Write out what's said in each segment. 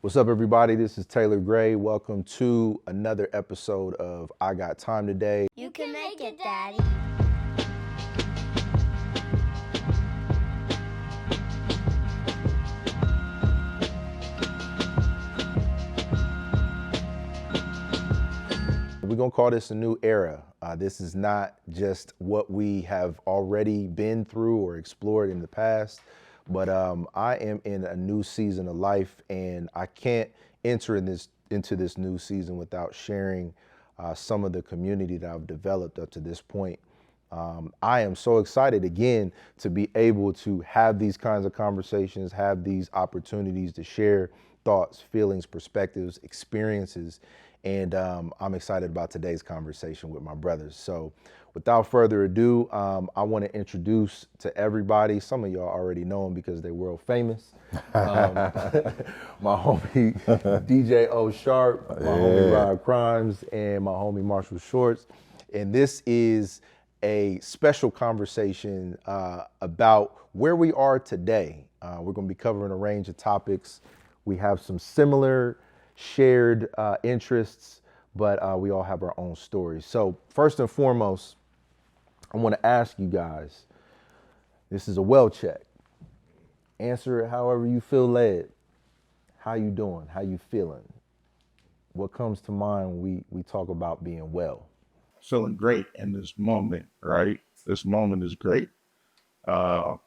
What's up, everybody? This is Taylor Gray. Welcome to another episode of I Got Time Today. You can make it, Daddy. We're going to call this a new era. This is not just what we have already been through or explored in the past, but I am in a new season of life, and I can't enter into this new season without sharing some of the community that I've developed up to this point. I am so excited again to be able to have these kinds of conversations, have these opportunities to share thoughts, feelings, perspectives, experiences. And I'm excited about today's conversation with my brothers. So without further ado, I want to introduce to everybody, some of y'all already know them because they're world famous. My homie DJ OSharp, my homie Rodney Crimes, and my homie Marshall Shorts. And this is a special conversation about where we are today. We're going to be covering a range of topics. We have some similar shared interests, but we all have our own stories. So first and foremost, I want to ask you guys, this is a well check. Answer it however you feel led. How you doing? How you feeling? What comes to mind when we talk about being well? Feeling great in this moment, right? This moment is great. But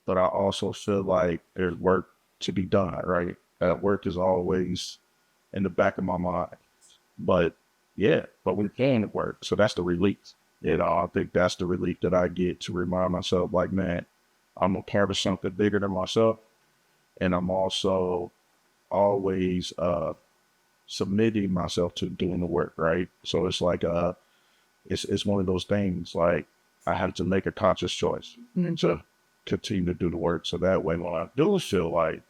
I also feel like there's work to be done, right? That work is always in the back of my mind. But we can work. So that's the relief. I think that's the relief that I get to remind myself, like, man, I'm a part of something bigger than myself. And I'm also always submitting myself to doing the work, right? So it's like it's one of those things, like I have to make a conscious choice to continue to do the work. So that way, when I do feel like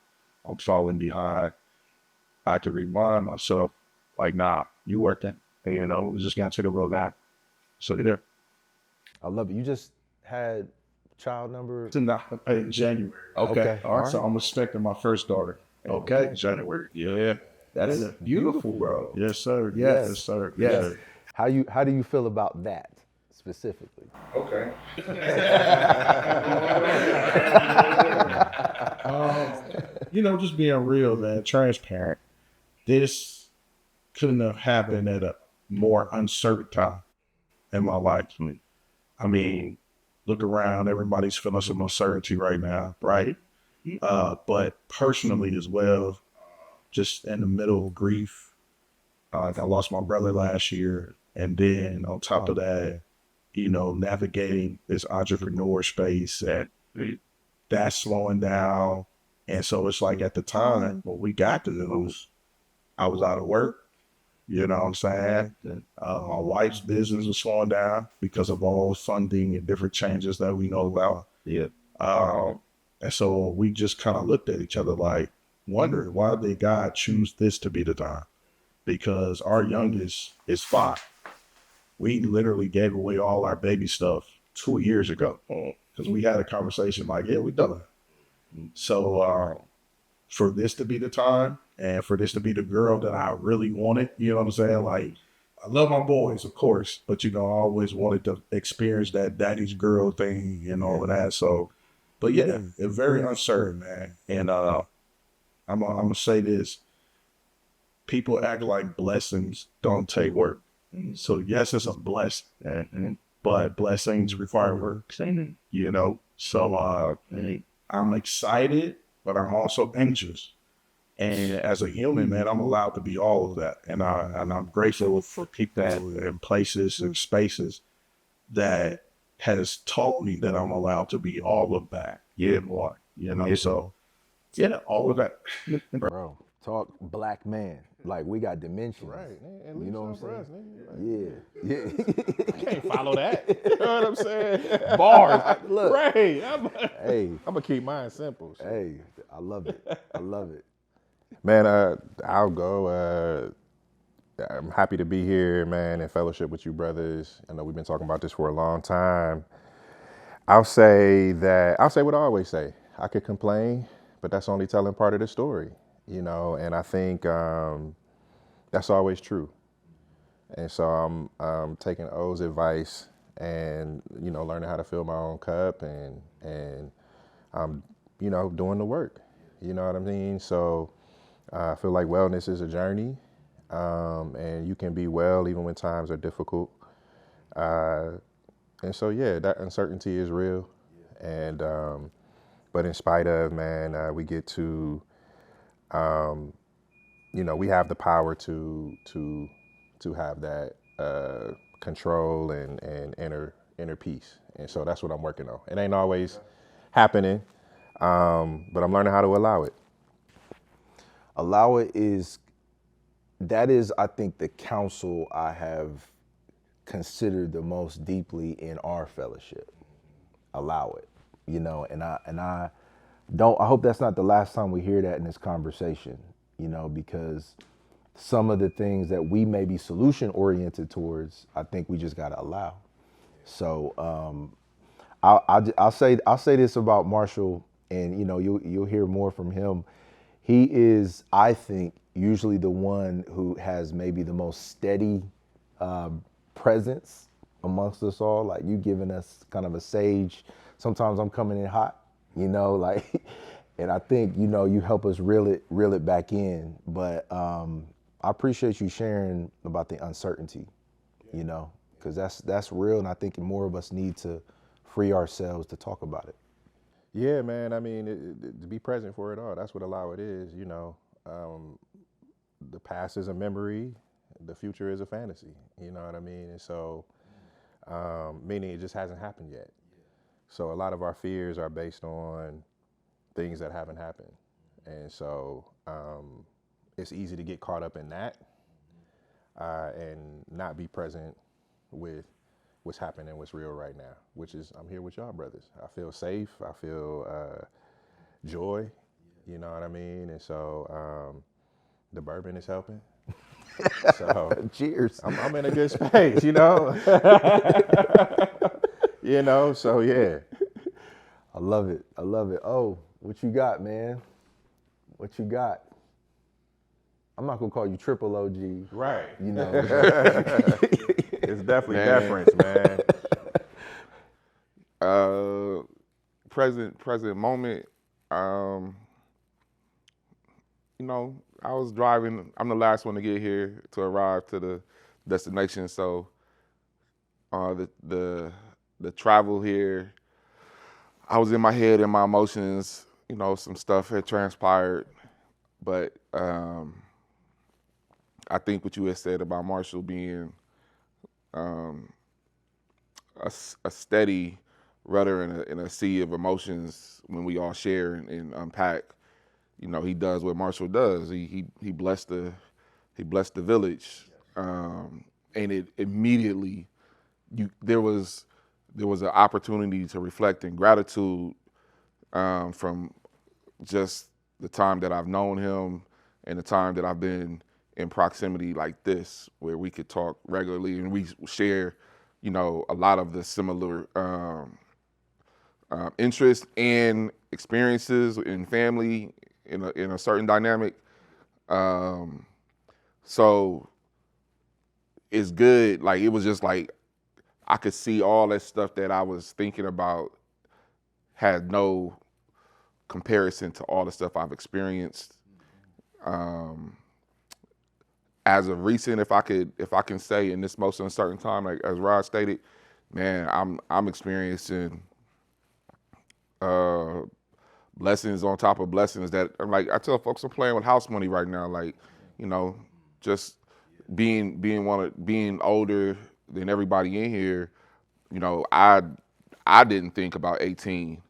I'm falling behind, I can remind myself, like, nah, you worked it. And, we just got to take a real back. So there. I love it. You just had child number? In January. Okay. All right. So I'm expecting my first daughter. Okay. January. Yeah. That is beautiful, bro. Yes, sir. Yes, sir. Yes. How do you feel about that specifically? Okay. Just being real, man, transparent. This couldn't have happened at a more uncertain time in my life. I mean, look around, everybody's feeling some uncertainty right now, right? But personally as well, just in the middle of grief, I lost my brother last year. And then on top of that, navigating this entrepreneur space, and that's slowing down. And so it's like at the time when we got the news, I was out of work. You know what I'm saying? My wife's business was slowing down because of all funding and different changes that we know about. Yeah. And so we just kind of looked at each other like, wondering why did God choose this to be the time? Because our youngest is 5. We literally gave away all our baby stuff 2 years ago because we had a conversation like, yeah, we done. So for this to be the time and for this to be the girl that I really wanted, you know what I'm saying? Like, I love my boys, of course, but, I always wanted to experience that daddy's girl thing and all of that. So, but yeah, it's very uncertain, man. And I'm going to say this. People act like blessings don't take work. So yes, it's a blessing, but blessings require work, So I'm excited, but I'm also anxious. And as a human, man, I'm allowed to be all of that. And I'm grateful for people and places and spaces that has taught me that I'm allowed to be all of that. Yeah, boy. So yeah, all of that. Bro, talk black man. Like, we got dimensions. Right. You know what I'm saying? Yeah. I can't follow that. You know what I'm saying? Bars. Look. Right. Hey. I'm going to keep mine simple. So. Hey, I love it. I love it. Man, I'll go. I'm happy to be here, man, in fellowship with you brothers. I know we've been talking about this for a long time. I'll say what I always say. I could complain, but that's only telling part of the story. you know, and I think that's always true. And so I'm taking O's advice and, you know, learning how to fill my own cup and I'm, you know, doing the work. You know what I mean? So I feel like wellness is a journey, and you can be well even when times are difficult. Uh, and so, yeah, that uncertainty is real. And, but in spite of, man, we get to, you know, we have the power to have that control and inner peace. And so that's what I'm working on. It ain't always happening, but I'm learning how to allow it. Allow it is, that is, I think, the counsel I have considered the most deeply in our fellowship. Allow it, you know, and I don't, I hope that's not the last time we hear that in this conversation, you know, because some of the things that we may be solution oriented towards, I think we just got to allow. So I'll say this about Marshall, and you know you'll hear more from him. He is, I think, usually the one who has maybe the most steady presence amongst us all. Like you giving us kind of a sage. Sometimes I'm coming in hot, you know, like, and I think you know you help us reel it back in. But I appreciate you sharing about the uncertainty, you know, because that's real, and I think more of us need to free ourselves to talk about it. Yeah, man. I mean, to be present for it all. That's what allow it is. You know, the past is a memory, the future is a fantasy. You know what I mean? And so, meaning it just hasn't happened yet. So a lot of our fears are based on things that haven't happened, and so it's easy to get caught up in that and not be present with what's happening, what's real right now, which is I'm here with y'all brothers. I feel safe. I feel joy. You know what I mean? And so the bourbon is helping. So Cheers. I'm in a good space, you know? You know, so yeah. I love it. I love it. Oh, what you got, man? What you got? I'm not gonna call you triple OG. Right. You know. It's definitely Man. deference, man. Present moment. Um, you know, I was driving. I'm the last one to get here to arrive to the destination. So the travel here, I was in my head and my emotions. You know, some stuff had transpired, but I think what you had said about Marshall being a steady rudder in a sea of emotions when we all share and unpack. You know, he does what Marshall does. He blessed the village, and it immediately there was an opportunity to reflect in gratitude from just the time that I've known him and the time that I've been in proximity like this, where we could talk regularly and we share, you know, a lot of the similar interests and experiences in family in a certain dynamic. So it's good. Like it was just like I could see all that stuff that I was thinking about had no comparison to all the stuff I've experienced. As of recent, if I can say in this most uncertain time, like as Rod stated, man, I'm experiencing blessings on top of blessings that like I tell folks I'm playing with house money right now. Like, you know, just being older than everybody in here, you know, I didn't think about 18.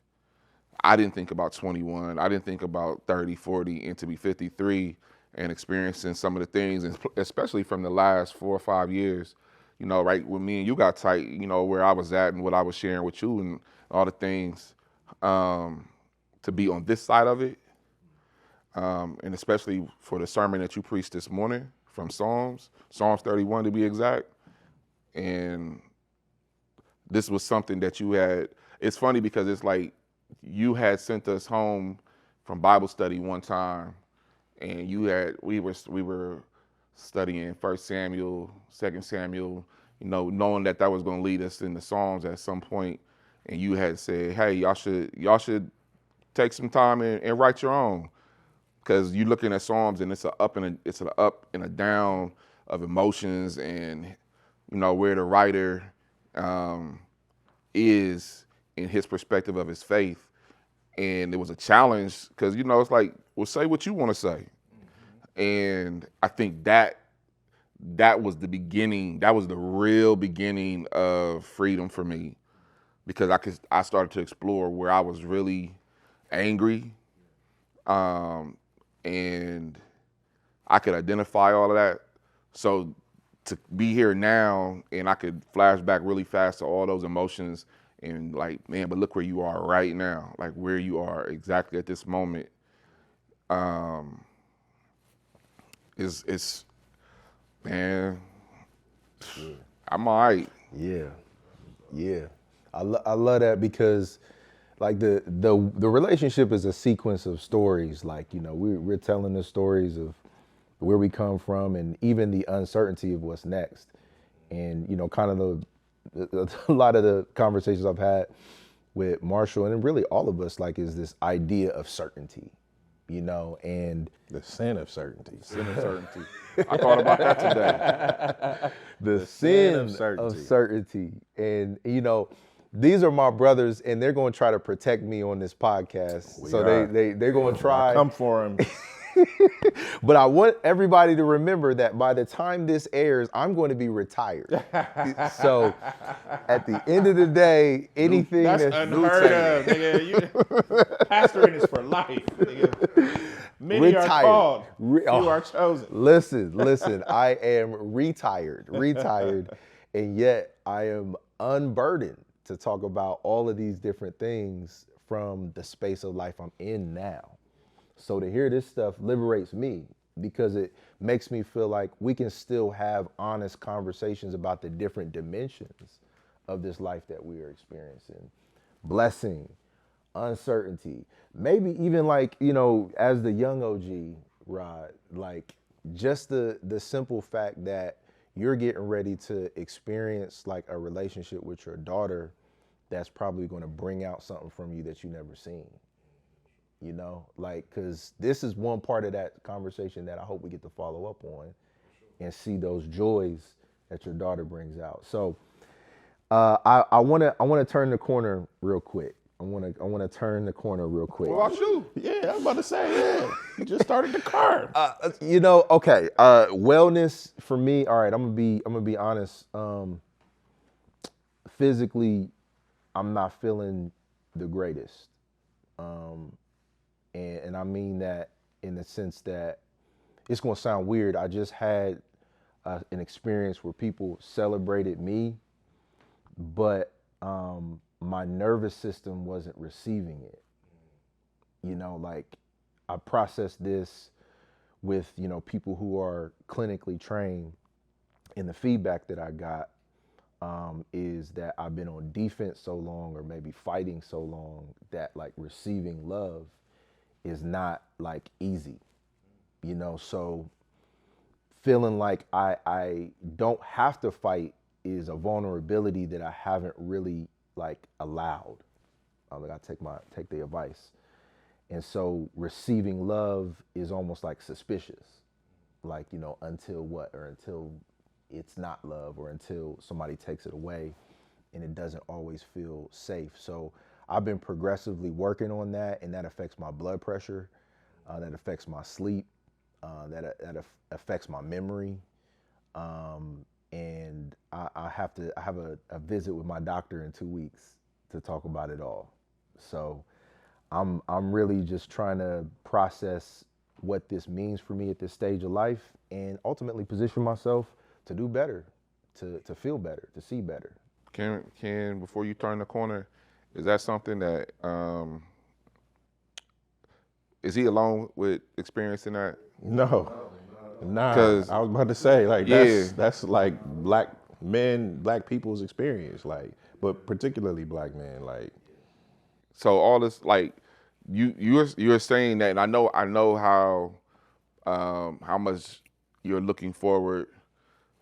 I didn't think about 21. I didn't think about 30, 40, and to be 53 and experiencing some of the things, and especially from the last 4 or 5 years, you know, right when me and you got tight, you know, where I was at and what I was sharing with you and all the things, to be on this side of it, and especially for the sermon that you preached this morning from Psalms 31 to be exact. And this was something that you had, it's funny because it's like you had sent us home from Bible study one time and we were studying 1 Samuel, 2 Samuel, knowing that was going to lead us into Psalms at some point, and you had said, hey, y'all should take some time and write your own, because you're looking at Psalms and it's an up and a down of emotions, and where the writer is in his perspective of his faith. And it was a challenge because it's like, well, say what you want to say. And I think that was the beginning. That was the real beginning of freedom for me, because I started to explore where I was really angry, and I could identify all of that. So to be here now, and I could flash back really fast to all those emotions, and like, man, but look where you are right now, like where you are exactly at this moment. It's man, I'm all right. Yeah. I love that, because like the relationship is a sequence of stories. Like, we're telling the stories of where we come from, and even the uncertainty of what's next. And, kind of a lot of the conversations I've had with Marshall, and really all of us, like, is this idea of certainty, and The sin of certainty. Sin of certainty. I thought about that today. the sin of certainty. of certainty. And, these are my brothers, and they're going to try to protect me on this podcast. They're going to try. Come for him. But I want everybody to remember that by the time this airs, I'm going to be retired. So at the end of the day, anything That's unheard of, nigga. Pastoring is for life, nigga. Many Retired. are called, few are chosen. Listen, I am retired, and yet I am unburdened to talk about all of these different things from the space of life I'm in now. So to hear this stuff liberates me, because it makes me feel like we can still have honest conversations about the different dimensions of this life that we are experiencing. Blessing, uncertainty, maybe even like, as the young OG, Rod, like just the simple fact that you're getting ready to experience like a relationship with your daughter that's probably going to bring out something from you that you never seen. Like, because this is one part of that conversation that I hope we get to follow up on and see those joys that your daughter brings out. So I want to turn the corner real quick. I want to turn the corner real quick. What about you? Yeah, I was about to say, yeah. You just started the car. Okay. Wellness for me. All right, I'm gonna be honest. Physically, I'm not feeling the greatest. And I mean that in the sense that it's gonna sound weird. I just had an experience where people celebrated me, but my nervous system wasn't receiving it. Like I processed this with, people who are clinically trained, and the feedback that I got is that I've been on defense so long, or maybe fighting so long, that like receiving love is not like easy, so feeling like I don't have to fight is a vulnerability that I haven't really like allowed. I take the advice. And so receiving love is almost like suspicious, like, until what, or until it's not love, or until somebody takes it away, and it doesn't always feel safe. So I've been progressively working on that, and that affects my blood pressure, that affects my sleep, that affects my memory. And I have a visit with my doctor in 2 weeks to talk about it all. So I'm really just trying to process what this means for me at this stage of life, and ultimately position myself to do better, to feel better, to see better. Can before you turn the corner, is that something that is he alone with experiencing that? No. Nah, 'Cause- I was about to say, like, Yeah. that's like black people's experience, like, but particularly black men, like. So all this, like, you're saying that, and I know how how much you're looking forward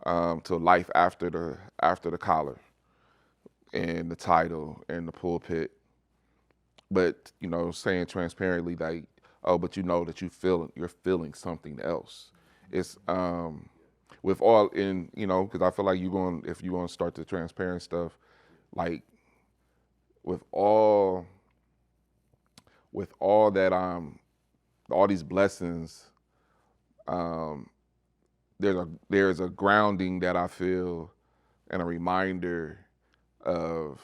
to life after the collar and the title and the pulpit. But saying transparently, like, oh, but that you're feeling something else. It's with all in because I feel like if you're going to start the transparent stuff, like with all that all these blessings, there's a grounding that I feel and a reminder of,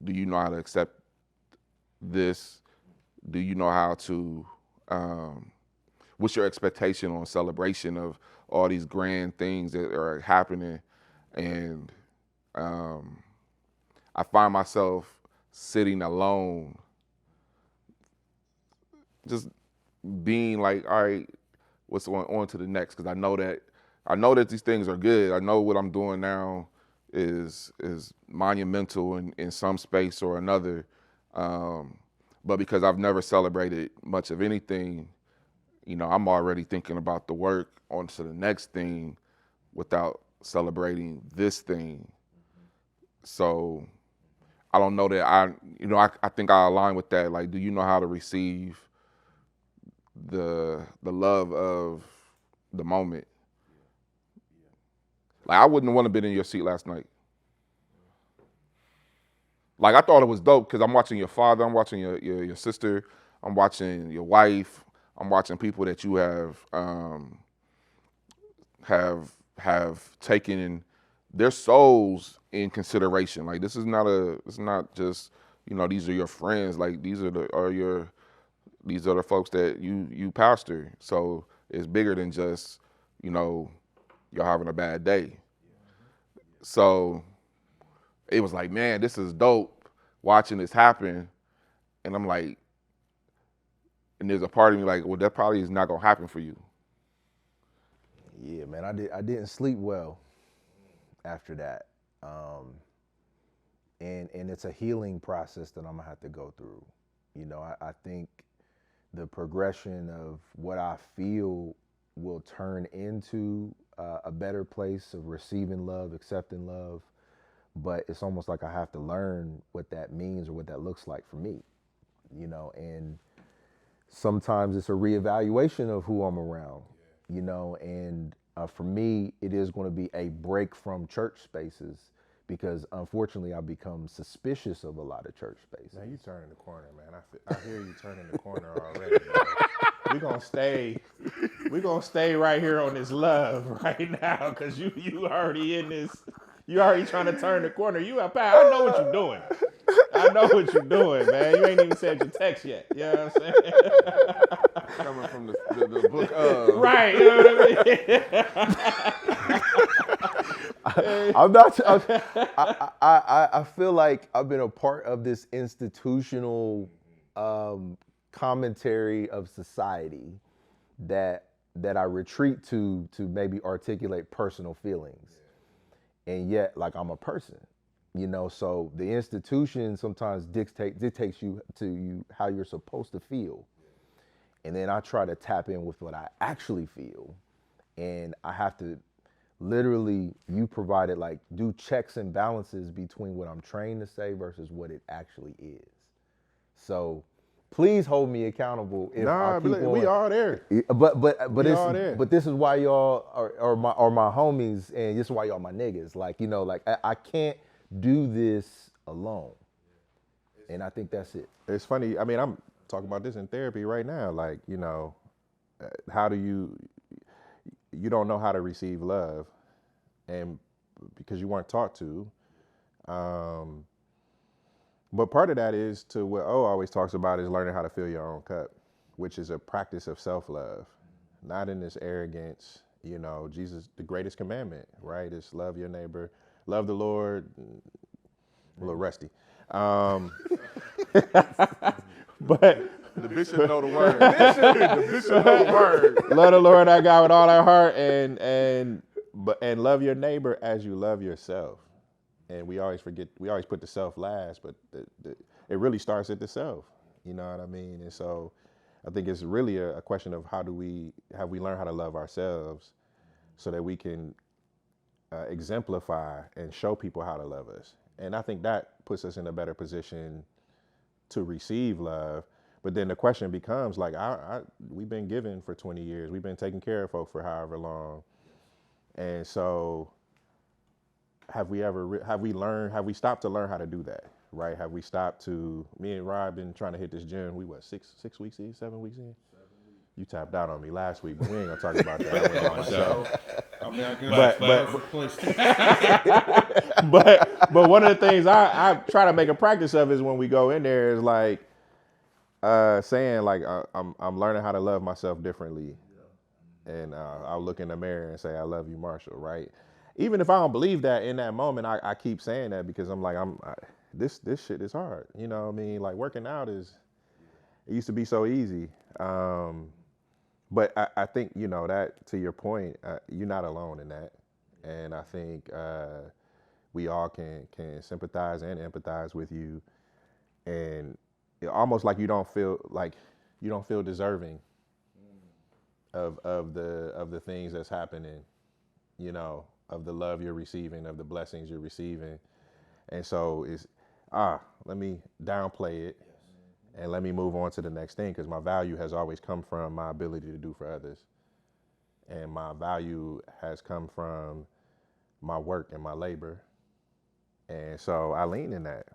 do you know how to accept this? Do you know how to what's your expectation on celebration of all these grand things that are happening? And I find myself sitting alone, just being like, all right, what's on to the next? Because I know that these things are good. I know what I'm doing now is monumental in some space or another. But because I've never celebrated much of anything, I'm already thinking about the work on to the next thing without celebrating this thing. So I don't know that I think I align with that. Like, do you know how to receive the love of the moment? Like, I wouldn't want to been in your seat last night. Like, I thought it was dope because I'm watching your father, I'm watching your sister, I'm watching your wife, I'm watching people that you have taken their souls in consideration. Like, it's not just these are your friends. Like, these are the folks that you pastor. So it's bigger than just y'all having a bad day. So it was like, man, this is dope watching this happen. And I'm like, and there's a part of me like, well, that probably is not gonna happen for you. Yeah, man, I didn't sleep well after that. And it's a healing process that I'm gonna have to go through. I think the progression of what I feel will turn into a better place of receiving love, accepting love. But it's almost like I have to learn what that means or what that looks like for me, and sometimes it's a reevaluation of who I'm around, and for me, it is going to be a break from church spaces because unfortunately I've become suspicious of a lot of church spaces. Now you turning the corner, man. I hear you turning the corner already. We're gonna stay right here on this love right now because you already in this. You already trying to turn the corner. I know what you're doing. I know what you're doing, man. You ain't even said your text yet. You know what I'm saying? Coming from the book of. Right. You know what I mean? I'm not. I feel like I've been a part of this institutional commentary of society that I retreat to maybe articulate personal feelings, and yet like I'm a person, So the institution sometimes dictates you how you're supposed to feel, and then I try to tap in with what I actually feel, and I have to literally, you provided like do checks and balances between what I'm trained to say versus what it actually is. So please hold me accountable if I keep we all there. But this is why y'all are my homies, and this is why y'all my niggas. Like I can't do this alone, and I think that's it. It's funny. I mean, I'm talking about this in therapy right now. Like how do you don't know how to receive love, and because you weren't taught to. But part of that is to what O always talks about is learning how to fill your own cup, which is a practice of self-love, not in this arrogance. Jesus, the greatest commandment, right, is love your neighbor, love the Lord. A little rusty. But The bishop know the word. The bishop know the word. Love the Lord our God with all our heart and love your neighbor as you love yourself. And we always put the self last, but it really starts at the self. You know what I mean? And so I think it's really a question of have we learned how to love ourselves so that we can exemplify and show people how to love us. And I think that puts us in a better position to receive love. But then the question becomes like, we've been given for 20 years. We've been taking care of folk for however long. And so have we stopped to learn how to do that? Right? Have we stopped to, me and Rod been trying to hit this gym. We 6 weeks in, 7 weeks in? You tapped out on me last week, but we ain't gonna talk about that. I went on myself. I mean, I guess But one of the things I try to make a practice of is when we go in there is like saying like I'm learning how to love myself differently, and I'll look in the mirror and say I love you, Marshall. Right? Even if I don't believe that in that moment, I keep saying that because I'm like this shit is hard. You know what I mean? Like working out it used to be so easy. But I think, you know, that to your point, you're not alone in that. And I think we all can sympathize and empathize with you. And almost like you don't feel deserving of the things that's happening, you know, of the love you're receiving, of the blessings you're receiving. And so let me downplay it. And let me move on to the next thing, because my value has always come from my ability to do for others. And my value has come from my work and my labor. And so I lean in that.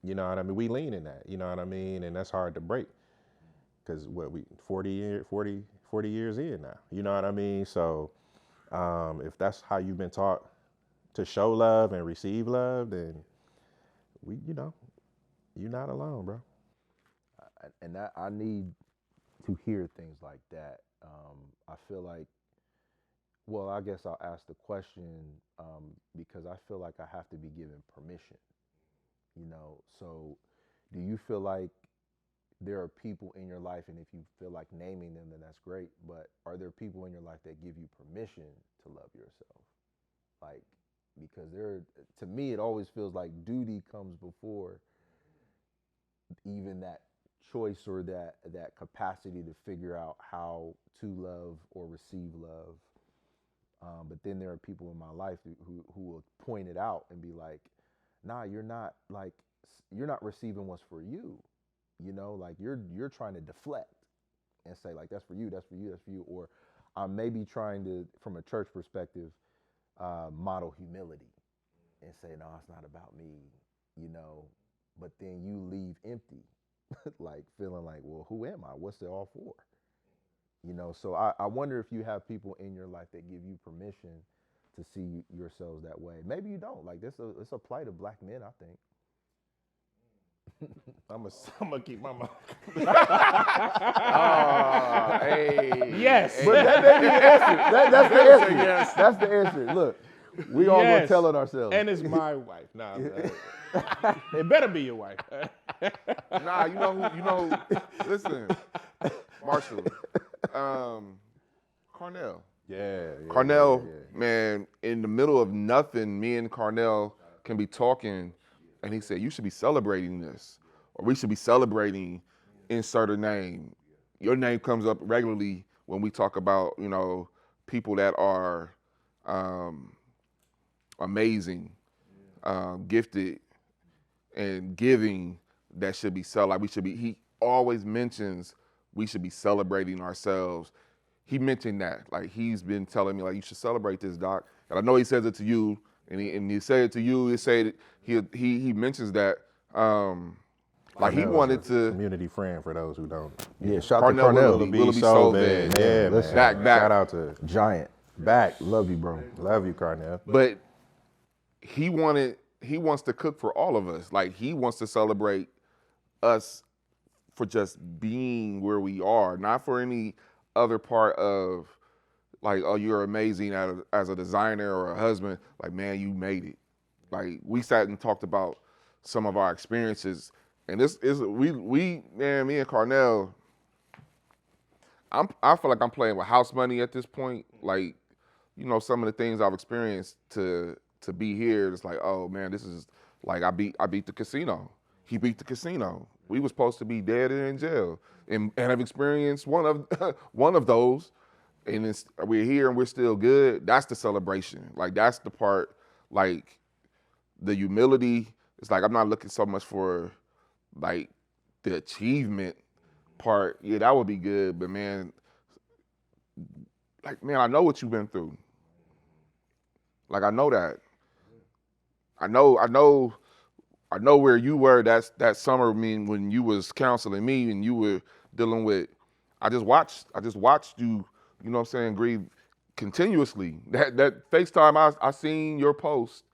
You know what I mean? We lean in that, you know what I mean? And that's hard to break, because 40 years in now, you know what I mean? So if that's how you've been taught to show love and receive love, then you're not alone, bro. And I need to hear things like that. I feel like, well, I guess I'll ask the question because I feel like I have to be given permission, you know. So do you feel like there are people in your life, and if you feel like naming them, then that's great, but are there people in your life that give you permission to love yourself? Like, because to me, it always feels like duty comes before even that choice or that capacity to figure out how to love or receive love. But then there are people in my life who will point it out and be like, nah, you're not receiving what's for you. You know, like you're trying to deflect and say like, that's for you, that's for you, that's for you. Or I'm maybe trying to, from a church perspective, model humility and say, no, it's not about me, you know, but then you leave empty. Like feeling like, well, who am I? What's it all for? You know, so I wonder if you have people in your life that give you permission to see yourselves that way. Maybe you don't. Like it's a plight of black men, I think. I'm gonna keep my mouth. Hey. Yes. But that may be the answer. That's the answer. Yes. That's the answer. Look, we all gonna tell it ourselves. And it's my wife. Nah, it better be your wife. Nah, you know, listen, Marshall, Carnell. Yeah. Carnell, man, in the middle of nothing, me and Carnell can be talking, and he said, you should be celebrating this, or we should be celebrating insert a name. Your name comes up regularly when we talk about, you know, people that are amazing, gifted, and giving, that should be he always mentions we should be celebrating ourselves. He mentioned that, like he's been telling me like, you should celebrate this, Doc. And I know he says it to you, and he said it to you. He mentions that, like he wanted to. Community friend for those who don't. Yeah, shout out to Carnell. Willoughby so bad. Yeah, listen, man. Back. Shout out to Giant. back. Love you, bro. Love you, Carnell. But he wants to cook for all of us. Like he wants to celebrate us for just being where we are, not for any other part of like, oh, you're amazing as a designer or a husband. Like, man, you made it. Like we sat and talked about some of our experiences, and this is me and Carnell. I feel like I'm playing with house money at this point. Like, you know, some of the things I've experienced to be here, it's like, oh man, this is like I beat the casino. he beat the casino. We was supposed to be dead and in jail, and have experienced one of one of those, and we're here and we're still good. That's the celebration. Like that's the part. Like the humility. It's like I'm not looking so much for like the achievement part. Yeah, that would be good, but man, like man, I know what you've been through. Like I know that. I know where you were that summer when you was counseling me and you were dealing with I just watched you, you know what I'm saying, grieve continuously. That FaceTime I seen your post.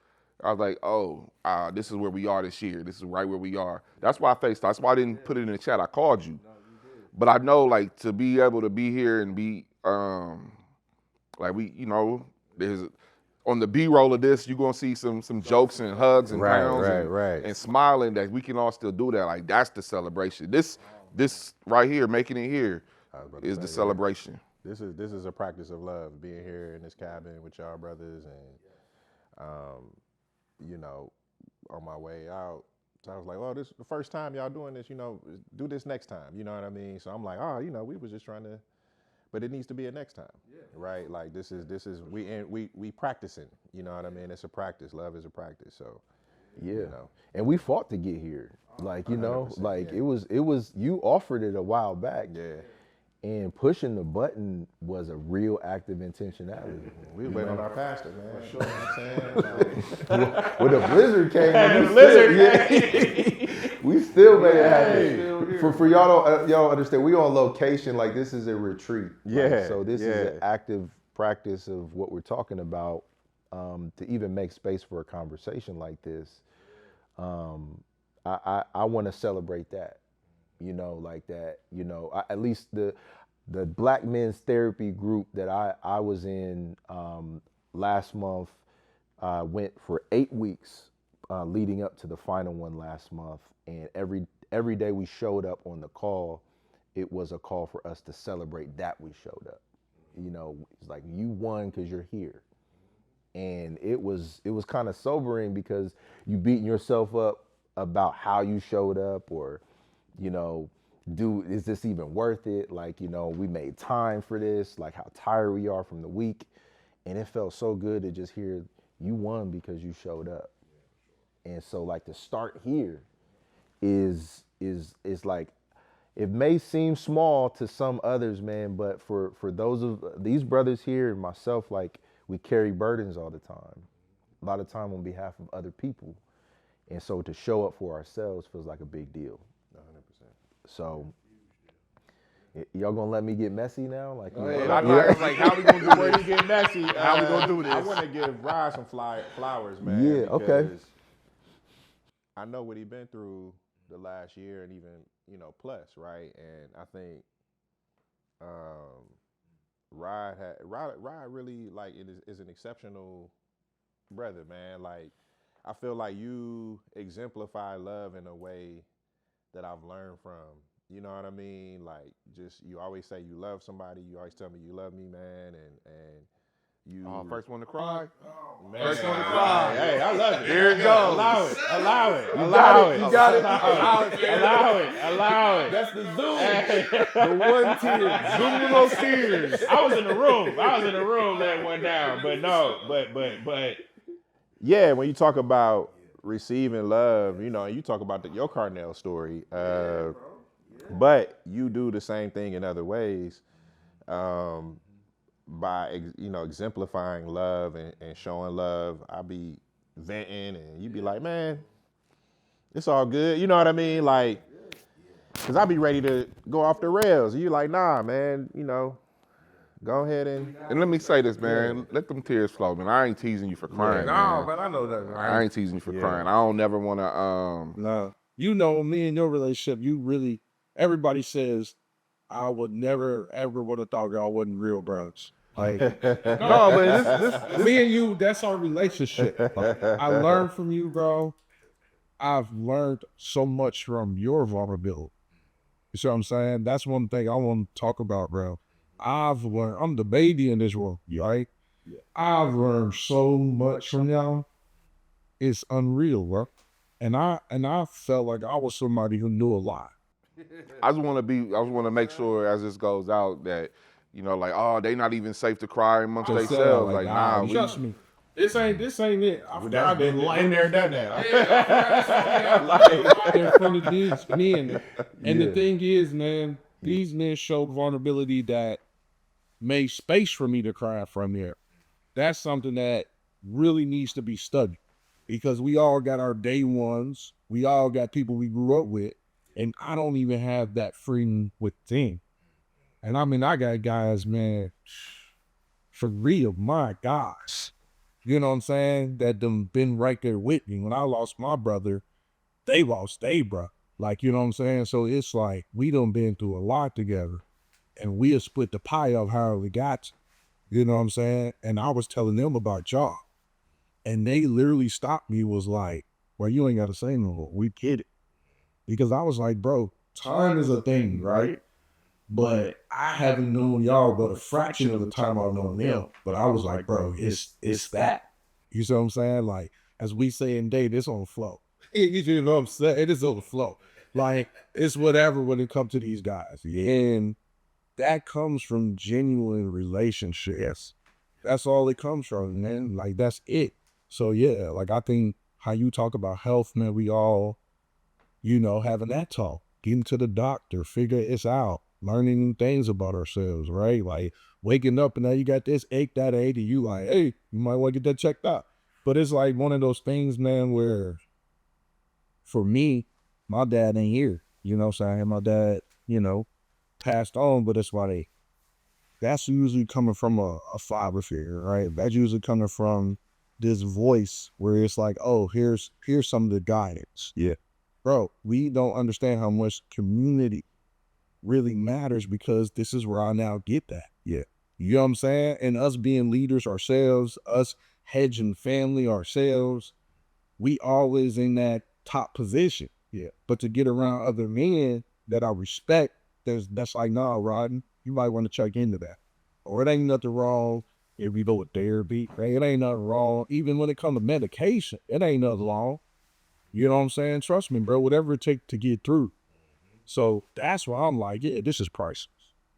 I was like, oh, this is where we are this year. This is right where we are. That's why I FaceTime. That's why I didn't put it in the chat. I called you. But I know like to be able to be here and be like we, you know, there's on the B-roll of this, you're gonna see some jokes and hugs and pounds and smiling that we can all still do that. Like that's the celebration. This right here, making it here, is the celebration. This is a practice of love, being here in this cabin with y'all brothers, and you know, on my way out, so I was like, oh, this is the first time y'all doing this, you know, do this next time, you know what I mean? So I'm like, oh, you know, we was just trying to. But it needs to be a next time, right? Like this is we practicing, you know what I mean? It's a practice. Love is a practice. So, yeah, you know. And we fought to get here. Like you know, like it was you offered it a while back. Yeah. And pushing the button was a real act of intentionality. We waiting on our pastor, man. Sure, you know what I'm saying? When the blizzard came, we still made it happen. For y'all don't understand, we on location, like this is a retreat. Yeah. So this is an active practice of what we're talking about, to even make space for a conversation like this. I want to celebrate that. You know, like that, you know, at least the Black men's therapy group that I was in last month went for 8 weeks leading up to the final one last month. And every day we showed up on the call, it was a call for us to celebrate that we showed up. You know, it's like you won because you're here. And it was kind of sobering because you beating yourself up about how you showed up, or you know, is this even worth it? Like, you know, we made time for this, like how tired we are from the week. And it felt so good to just hear you won because you showed up. And so like to start here is like, it may seem small to some others, man, but for those of these brothers here and myself, like we carry burdens all the time, a lot of time on behalf of other people. And so to show up for ourselves feels like a big deal. So, y'all gonna let me get messy now? Like, I was like, how we gonna do Before this? you get messy, How we gonna do this? I want to give Rod some flowers, man. Yeah, okay. Because I know what he been through the last year and even, you know, plus, right? And I think Rod really like is an exceptional brother, man. Like I feel like you exemplify love in a way that I've learned from. You know what I mean? Like just you always say you love somebody. You always tell me you love me, man, and you. First one to cry. Man. First one to cry. Hey, I love it. Here it goes. Allow it. Allow it. You Allow it. got it. You got it. Allow it. Allow it. Allow it. That's the zoom. The one tear. Zoom to those tears. I was in the room that went down, but no, but Yeah, when you talk about receiving love, you know, and you talk about your Carnell story, but you do the same thing in other ways by, you know, exemplifying love and showing love. I be venting and you be like, man, it's all good. You know what I mean? Like, because I be ready to go off the rails. And you like, nah, man, you know, go ahead and let me say this, man. Let them tears flow, man. I ain't teasing you for crying. no, man. but I know that. I ain't teasing you for crying. I don't never want to. No, you know me and your relationship. You really, everybody says I would never ever would have thought y'all wasn't real brothers. Like No, but this me and you, that's our relationship. Like, I learned from you, bro. I've learned so much from your vulnerability. You see what I'm saying? That's one thing I want to talk about, bro. I've learned, I'm the baby in this world, right? I've learned so much from y'all. It's unreal, bro. And I felt like I was somebody who knew a lot. I just want to make sure as this goes out that, you know, like, oh, they not even safe to cry amongst themselves. Like, nah, we trust me. This ain't it. I've been in there and done that. in front of these men. And the thing is, man, these men showed vulnerability that made space for me to cry from there. That's something that really needs to be studied, because we all got our day ones. We all got people we grew up with, and I don't even have that freedom with them. And I mean, I got guys, man, for real, my gosh. You know what I'm saying? That them been right there with me. When I lost my brother, they lost they bro. Like, you know what I'm saying? So it's like, we done been through a lot together, and we have split the pie up however we got to. You know what I'm saying? And I was telling them about y'all, and they literally stopped me, was like, well, you ain't got to say no more. We get it. Because I was like, bro, time is a thing, right? But I haven't known y'all but a fraction of the time I've known them. But I was like, bro, it's that. You see what I'm saying? Like, as we say in date, it's on the flow. You know what I'm saying? It is on the flow. Like, it's whatever when it comes to these guys. And that comes from genuine relationships. That's all it comes from, man. Like, that's it. So yeah, like, I think how you talk about health, man, we all, you know, having that talk, getting to the doctor, figure it out, learning new things about ourselves, right? Like, waking up and now you got this ache, that ache, and you like, hey, you might want to get that checked out. But it's like one of those things, man, where for me, my dad ain't here. You know what I'm saying? My dad, you know, passed on, but it's why that's usually coming from a father figure, right? That's usually coming from this voice where it's like, oh, here's some of the guidance. Yeah. Bro, we don't understand how much community really matters, because this is where I now get that. Yeah. You know what I'm saying? And us being leaders ourselves, us hedging family ourselves, we always in that top position. Yeah. But to get around other men that I respect, that's like, nah, Rodney, you might want to check into that. Or it ain't nothing wrong if we go with therapy, right? It ain't nothing wrong. Even when it comes to medication, it ain't nothing wrong. You know what I'm saying? Trust me, bro, whatever it takes to get through. So that's why I'm like, yeah, this is priceless.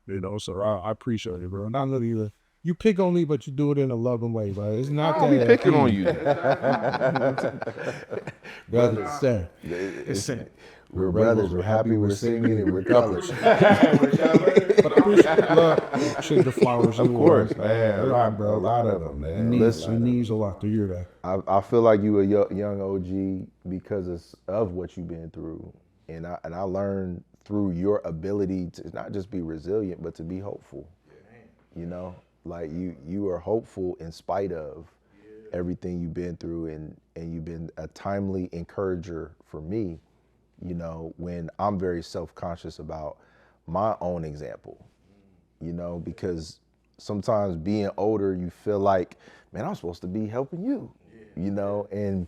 You know, so I appreciate it, bro. Not really, you pick on me, but you do it in a loving way, bro. It's not I'll be that picking on you. brother. We're brothers. We're happy. We're singing, and we're colors. But I appreciate the love. I appreciate the flowers. Of course, man. A lot, bro. A lot of them, man. It needs a lot to hear that. I feel like you a young OG because of what you've been through, and I learned through your ability to not just be resilient, but to be hopeful. You know, like you are hopeful in spite of everything you've been through, and you've been a timely encourager for me. You know, when I'm very self-conscious about my own example. You know, because sometimes being older, you feel like, man, I'm supposed to be helping you. You know, and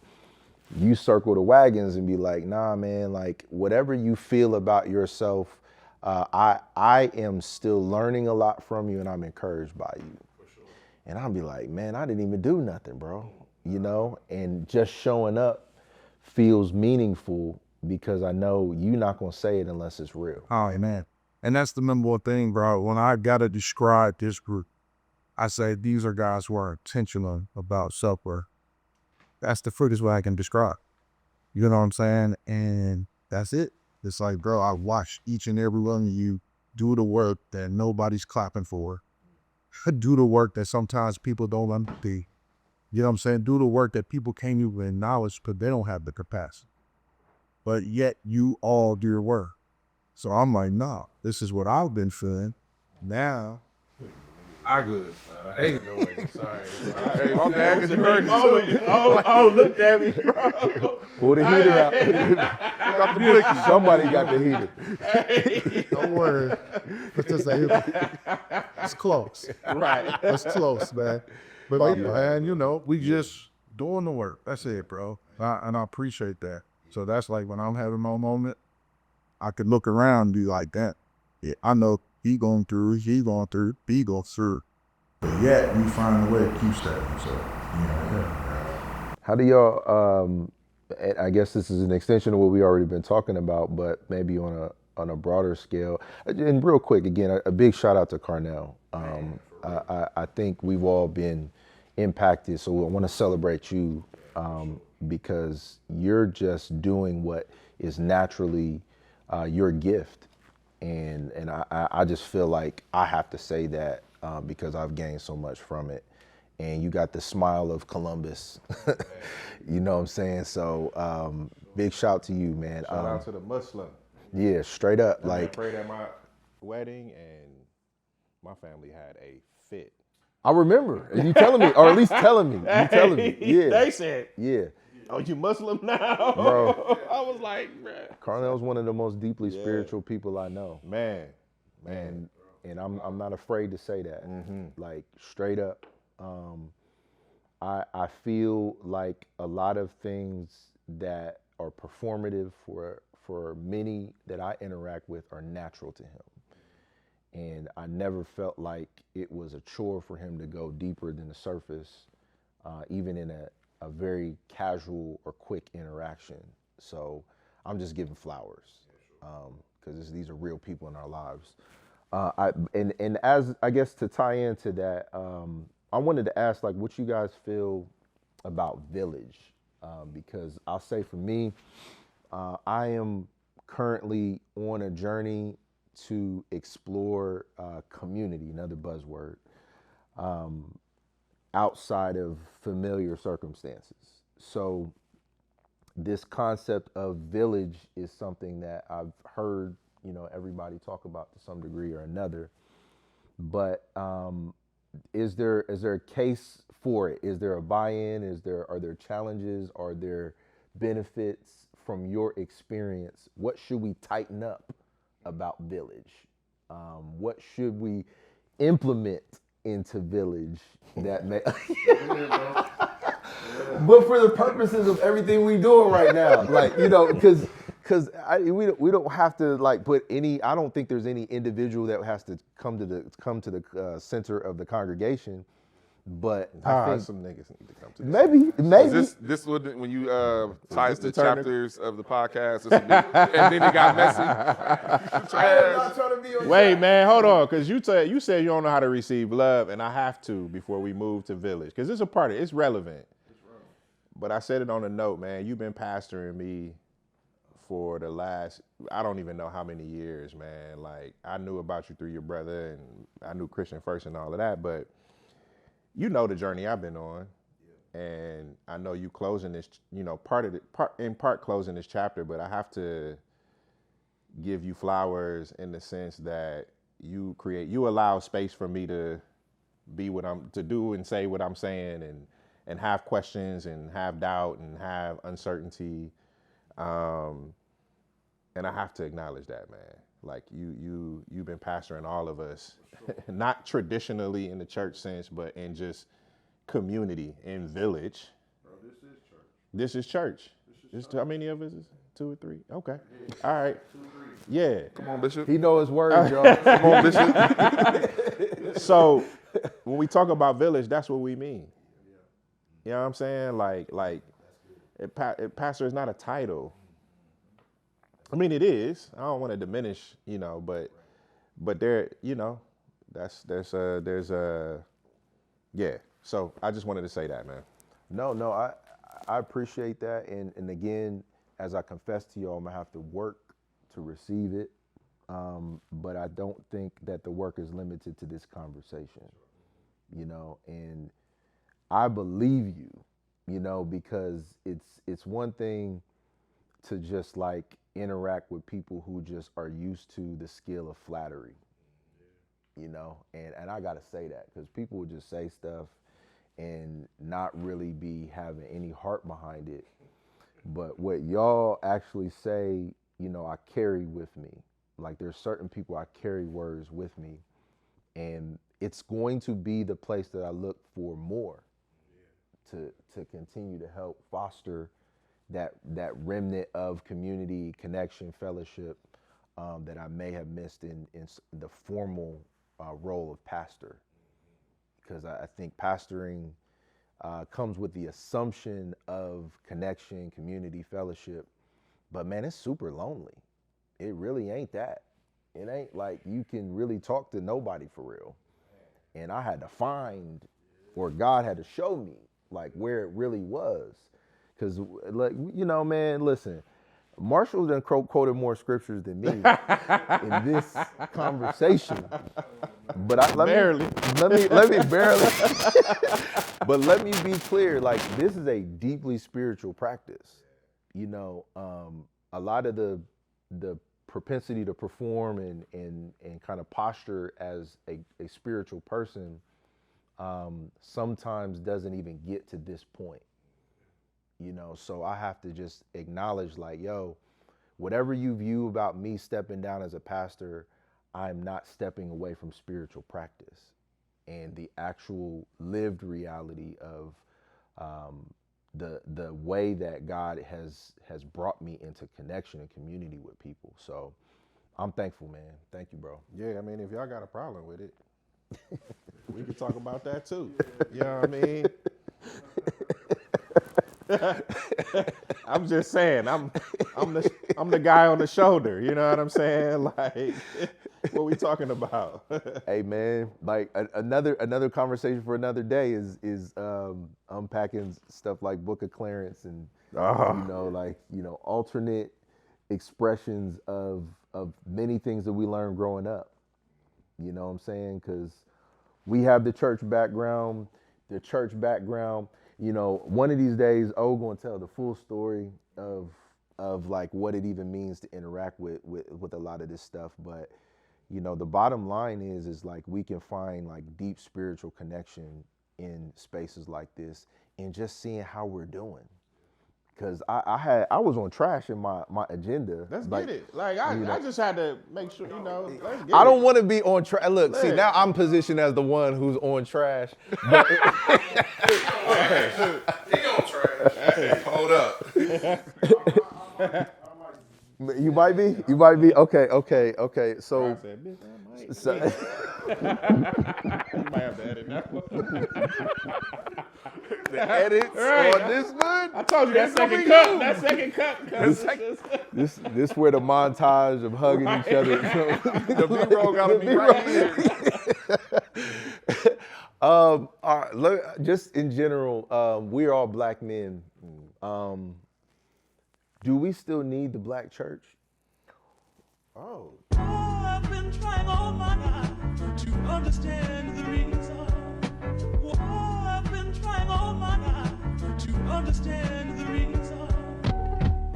you circle the wagons and be like, nah, man, like whatever you feel about yourself, I am still learning a lot from you, and I'm encouraged by you. For sure. And I'll be like, man, I didn't even do nothing, bro. You know, and just showing up feels meaningful because I know you're not gonna say it unless it's real. Oh, man. And that's the number one thing, bro. When I gotta describe this group, I say these are guys who are intentional about self-worth. That's the fruitest way I can describe. You know what I'm saying? And that's it. It's like, bro, I watch each and every one of you do the work that nobody's clapping for. Do the work that sometimes people don't understand. You know what I'm saying? Do the work that people can't even acknowledge because they don't have the capacity. But yet you all do your work. So I'm like, nah, this is what I've been feeling. Now, I good. Hey, no way. Sorry. Hey, my bad, because you heard me. Oh, look at me, bro. Pull the heater out. Somebody got the heater. Don't worry. It's close. Right. It's close, man. But man, you know, we just doing the work. That's it, bro. And I appreciate that. So that's like when I'm having my moment, I could look around and be like, that. Yeah, I know he going through, B going through. But yet we find a way to keep stepping. So, yeah. How do y'all and I guess this is an extension of what we already been talking about, but maybe on a broader scale. And real quick, again, a big shout out to Carnell. I think we've all been impacted, so I want to celebrate you because you're just doing what is naturally your gift, and I just feel like I have to say that because I've gained so much from it. And you got the smile of Columbus. You know what I'm saying? So big shout to you, man. Shout out to the Muslim. Yeah, straight up. I Like, prayed at my wedding, and my family had a fit. I remember you telling me, or at least telling me. You telling me. Yeah. They said, Yeah. "Oh, you Muslim now?" Bro. I was like, "Bruh." Carnell's one of the most deeply spiritual people I know. Man. And I'm not afraid to say that. Like, straight up. I feel like a lot of things that are performative for many that I interact with are natural to him. And I never felt like it was a chore for him to go deeper than the surface, even in a very casual or quick interaction. So I'm just giving flowers because these are real people in our lives. And as I guess to tie into that, I wanted to ask like what you guys feel about Village, because I'll say for me, I am currently on a journey to explore community, another buzzword, outside of familiar circumstances. So this concept of village is something that I've heard, everybody talk about to some degree or another. But is there a case for it? Is there a buy-in? Are there challenges? Are there benefits from your experience? What should we tighten up about Village? What should we implement into Village that may but for the purposes of everything we doing right now, like, because we don't have to like put any. I don't think there's any individual that has to come to the center of the congregation. But I think some niggas need to come to maybe This would when you type the chapters of the podcast, this would be, and then it got messy. Wait, man, hold on, because you said you don't know how to receive love, and I have to before we move to Village, because it's a part of it's relevant. But I said it on a note, man. You've been pastoring me for the last, I don't even know how many years, man. Like, I knew about you through your brother, and I knew Christian First and all of that, but you know the journey I've been on. And I know you closing this, in part closing this chapter, but I have to give you flowers in the sense that you allow space for me to be to do and say what I'm saying, and have questions and have doubt and have uncertainty. And I have to acknowledge that, man. Like you've been pastoring all of us, not traditionally in the church sense, but in just community in Village. Bro, this is church. This is church. How many of us? 2 or 3? Okay. All right. 2 or 3. Yeah. Come on, Bishop. he knows his words, y'all. Come on, Bishop. So when we talk about Village, that's what we mean. You know what I'm saying? Like pastor is not a title. I mean, it is. I don't want to diminish, but there, there's a, yeah. So I just wanted to say that, man. No, I appreciate that, and again, as I confess to y'all, I'm gonna have to work to receive it, but I don't think that the work is limited to this conversation, and I believe you, because it's one thing to just like interact with people who just are used to the skill of flattery, and I gotta say that because people would just say stuff and not really be having any heart behind it. But what y'all actually say, I carry with me. Like there's certain people I carry words with me, and it's going to be the place that I look for more to continue to help foster that remnant of community, connection, fellowship that I may have missed in the formal role of pastor. Because I think pastoring comes with the assumption of connection, community, fellowship. But man, it's super lonely. It really ain't that. It ain't like you can really talk to nobody for real. And I had to find, or God had to show me, like where it really was. Because, like, you know, man, listen, Marshall done quoted more scriptures than me in this conversation. But let me barely. But let me be clear, like, this is a deeply spiritual practice. You know, a lot of the propensity to perform and kind of posture as a spiritual person sometimes doesn't even get to this point. You know, so I have to just acknowledge, like, yo, whatever you view about me stepping down as a pastor, I'm not stepping away from spiritual practice and the actual lived reality of the way that God has brought me into connection and community with people. So I'm thankful, man. Thank you, bro. Yeah, I mean, if y'all got a problem with it, we can talk about that too. You know what I mean? I'm just saying, I'm the guy on the shoulder. You know what I'm saying? Like, what we talking about? Hey, man, like another conversation for another day is unpacking stuff like Book of Clarence and alternate expressions of many things that we learned growing up. You know what I'm saying? Because we have the church background. You know, one of these days, going to tell the full story of like what it even means to interact with a lot of this stuff. But, you know, the bottom line is like we can find like deep spiritual connection in spaces like this and just seeing how we're doing. Because I was on trash in my agenda. Let's like, get it. Like, I just had to make sure, you know, let's get I don't it. want to be on trash. Look, see, now I'm positioned as the one who's on trash. But He on trash. Hey, hold up. you might be. Okay. So, I said, bitch, I might. so You might have to edit that one. the edits Right. on this one. I told you that It's gonna second be cut. you. That second cut. This where the montage of hugging each other. The B-roll gotta be right here. All right, just in general, we're all black men. Do we still need the black church? Oh. I've been trying all my life to understand the reason. I've been trying all my life to understand the reason.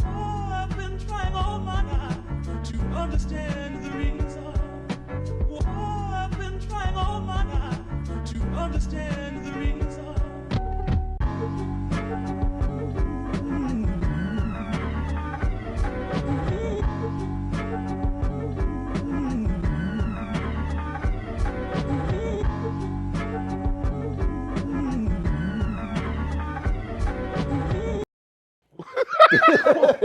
I've been trying all my life to understand the reason. I've been trying all my life to understand the reason.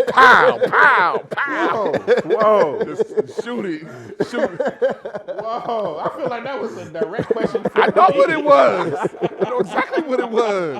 Pow, pow, pow. Whoa. Just shoot it. Whoa. I feel like that was a direct question. I know what it was. I know exactly what it was.